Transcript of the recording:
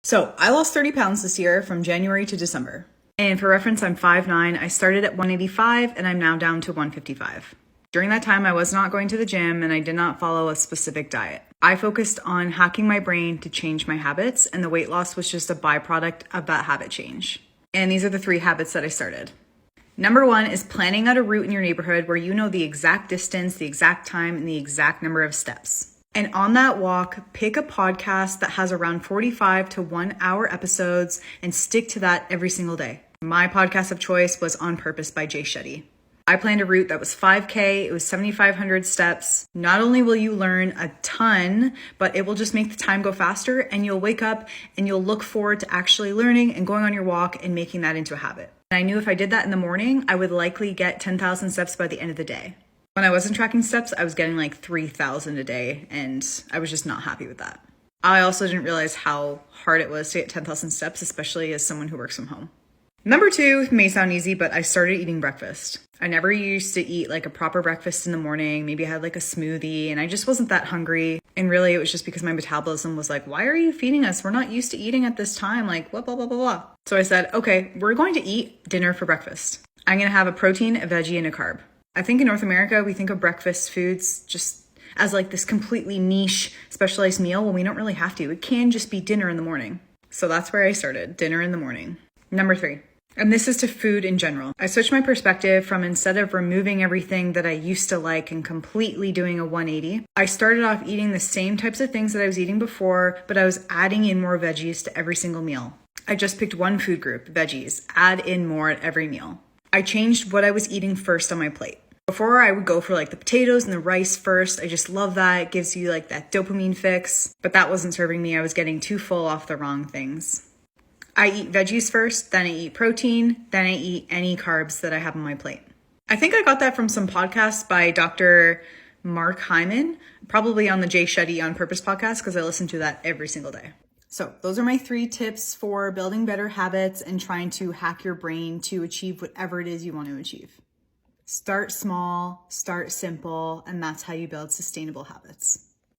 So I lost 30 pounds this year from January to December. And for reference, I'm 5'9". I started at 185 and I'm now down to 155. During that time, I was not going to the gym and I did not follow a specific diet. I focused on hacking my brain to change my habits, and the weight loss was just a byproduct of that habit change. And these are the 3 habits that I started. Number 1 is planning out a route in your neighborhood where you know the exact distance, the exact time, and the exact number of steps. And on that walk, pick a podcast that has around 45 to 1 hour episodes and stick to that every single day. My podcast of choice was On Purpose by Jay Shetty. I planned a route that was 5K, it was 7,500 steps. Not only will you learn a ton, but it will just make the time go faster, and you'll wake up and you'll look forward to actually learning and going on your walk and making that into a habit. And I knew if I did that in the morning, I would likely get 10,000 steps by the end of the day. When I wasn't tracking steps, I was getting like 3,000 a day, and I was just not happy with that. I also didn't realize how hard it was to get 10,000 steps, especially as someone who works from home. Number 2 may sound easy, but I started eating breakfast. I never used to eat like a proper breakfast in the morning. Maybe I had like a smoothie and I just wasn't that hungry. And really it was just because my metabolism was like, why are you feeding us? We're not used to eating at this time. Like blah, blah, blah, blah, blah. So I said, okay, we're going to eat dinner for breakfast. I'm going to have a protein, a veggie, and a carb. I think in North America, we think of breakfast foods just as like this completely niche specialized meal when we don't really have to. It can just be dinner in the morning. So that's where I started, dinner in the morning. Number 3. And this is to food in general. I switched my perspective from, instead of removing everything that I used to like and completely doing a 180, I started off eating the same types of things that I was eating before, but I was adding in more veggies to every single meal. I just picked one food group, veggies, add in more at every meal. I changed what I was eating first on my plate. Before I would go for like the potatoes and the rice first. I just love that. It gives you like that dopamine fix, but that wasn't serving me. I was getting too full off the wrong things. I eat veggies first, then I eat protein, then I eat any carbs that I have on my plate. I think I got that from some podcasts by Dr. Mark Hyman, probably on the Jay Shetty On Purpose podcast, because I listen to that every single day. So those are my 3 tips for building better habits and trying to hack your brain to achieve whatever it is you want to achieve. Start small, start simple, and that's how you build sustainable habits.